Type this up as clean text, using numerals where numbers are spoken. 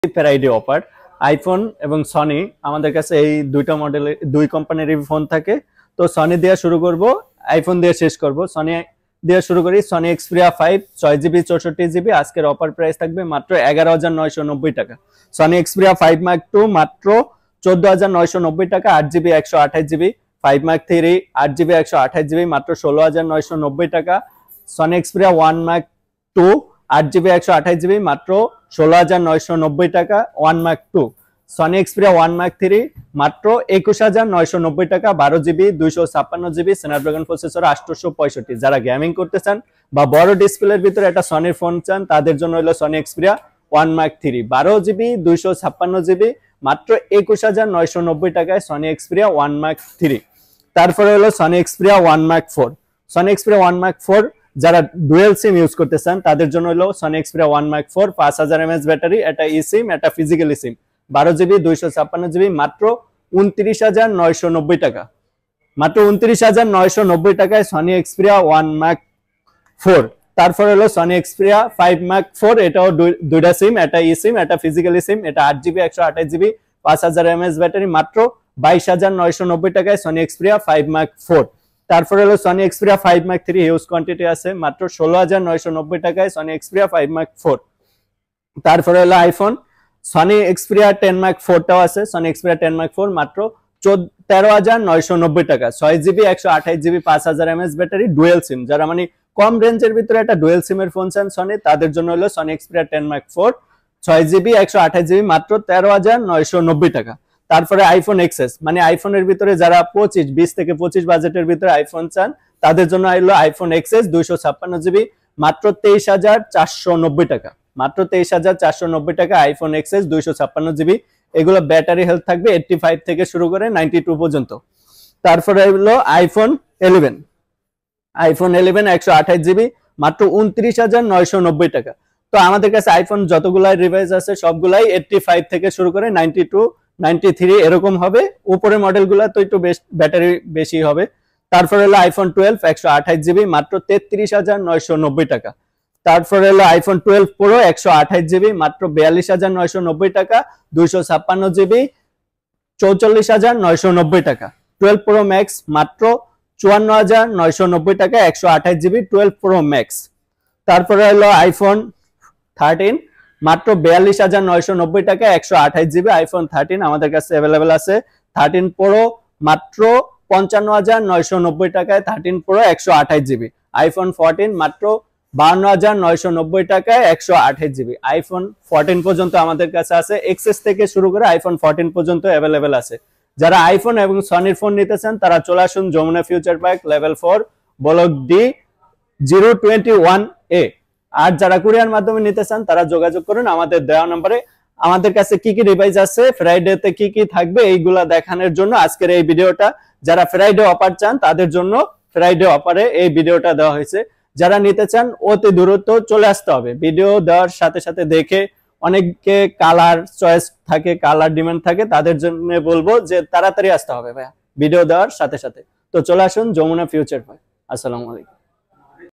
Friday offer iPhone এবং Sony আমাদের কাছে এই দুইটা মডেলের দুই কোম্পানির ফোন থাকে। তো সনি দিয়ে শুরু করব, আইফোন দিয়ে শেষ করব। সনি দিয়ে শুরু করি। সনি এক্সপ্রিয়া 5 6GB 64GB আজকের অফার প্রাইস থাকবে মাত্র 11,990 টাকা। সনি এক্সপ্রিয়া 5 মার্ক 2 মাত্র 14,990 টাকা। 8GB 128GB 5 mark 3 8GB 128GB মাত্র 16,990 টাকা। Sony Xperia 1 mark 2 8GB 128GB মাত্র 16,990 টাকা। 1 মার্ক 2 সনি এক্সপ্রিয়া 1 মার্ক 3 মাত্র 21,990 টাকা। 12GB 256GB Snapdragon processor 865। যারা গেমিং করতে চান বা বড় ডিসপ্লের ভিতরে একটা সনির ফোন চান তাদের জন্য হলো Sony Xperia 1 mark 3 12GB 256GB মাত্র 21,990 টাকায় সনি এক্সপ্রিয়া 1 মার্ক 3। তারপরে হলো Sony Xperia 1 mark 4। Sony Xperia 1 mark 4 যারা ডুয়েল সিম ইউজ করতে চান তাদের জন্য হলো Sony Xperia 1 mark 4 5000 mAh battery, এটা ই সিম, এটা ফিজিক্যালি সিম। 12GB 256GB মাত্র 29,990 টাকা। মাত্র 29,990 টাকায় সনি এক্সপ্রিয়া 1 মার্ক 4। তারপর হলো সনি এক্সপ্রিয়া 5 মার্ক 4, এটাও দুইটা সিম, এটা ই সিম, এটা ফিজিক্যালি সিম, এটা 8GB 128GB 5000 mAh ব্যাটারি মাত্র 22,990 টাকায় সনি এক্সপ্রিয়া 5 মার্ক 4। তারপর হলো Sony Xperia 5 mark 3 huge quantity আছে মাত্র 16,990 টাকায় সনি এক্সপ্রিয়া 5 মার্ক 4। তারপরে হলো আইফোন সনি এক্সপ্রিয়া 10 মার্ক 4 টাও আছে। সনি এক্সপ্রিয়া 10 মার্ক 4 মাত্র 13,990 টাকা। 6GB 128GB 5000 mAh battery, dual সিম। যারা মানে কম রেঞ্জের ভিতরে একটা ডুয়েল সিমের ফোন চান সনি তাদের জন্য হলো Sony Xperia 10 mark 4 6GB 128GB মাত্র 13,990 টাকা। তারপরে আইফোন এক্সএস মানে আইফোনের ভিতরে যারা 20 থেকে 25 বাজেটের ভিতরে আইফোন চান তাদের জন্য হলো আইফোন এক্সএস 256GB মাত্র 23,490 টাকা। মাত্র 23,490 টাকা আইফোন এক্সএস 256GB। এগুলো ব্যাটারি হেলথ থাকবে 85 থেকে শুরু করে 92 পর্যন্ত। তারপরে হলো আইফোন 11। আইফোন 11 128GB মাত্র 29,990 টাকা। তো আমাদের কাছে আইফোন যতগুলাই রিভাইজ আছে সবগুলাই 85 থেকে শুরু করে 92 93 এরকম হবে। উপরের মডেলগুলো তো একটু ব্যাটারি বেশি হবে। তারপরে হলো আইফোন 12 128GB মাত্র 33,990 টাকা। তারপরে হলো আইফোন 12 প্রো 128GB মাত্র 42,990 টাকা। 256GB 44,990 টাকা। 12 প্রো ম্যাক্স মাত্র 54,990 টাকা। 128GB 12 pro max. তারপরে হলো আইফোন 13 মাত্র 42,990 টাকা। 128GB আইফোন 13 আমাদের কাছে অ্যাভেলেবেল আছে। 13 প্রো মাত্র 55,990 টাকায় 13 প্রো 128GB। আইফোন 14 মাত্র 52,990 টাকায় 128GB। আইফোন 14 পর্যন্ত আমাদের কাছে আছে। এক্সএস থেকে শুরু করে আইফোন 14 পর্যন্ত অ্যাভেলেবেল আছে। যারা আইফোন এবং সনির ফোন নিতে চান তারা চলে আসুন Jamuna future park level 4 block D 021A। আর যারা কুরিয়ার মাধ্যমে নিতে চান তারা যোগাযোগ করুন আমাদের দেওয়া নম্বরে। আমাদের কাছে কি কি ডিভাইস আছে, ফ্রাইডেতে কি কি থাকবে এইগুলা দেখানোর জন্য আজকের এই ভিডিওটা। যারা ফ্রাইডে অফার চান তাদের জন্য ফ্রাইডে অফারে এই ভিডিওটা দেওয়া হয়েছে। যারা নিতে চান অতি দ্রুত চলে আসতে হবে। ভিডিও দেওয়ার সাথে সাথে দেখে, অনেকে কালার চয়েস থাকে, কালার ডিমান্ড থাকে, তাদের জন্য বলবো যে তাড়াতাড়ি আসতে হবে ভাইয়া ভিডিও দেওয়ার সাথে সাথে। তো চলে আসুন যমুনা ফিউচার পার্ক। আসসালামু আলাইকুম।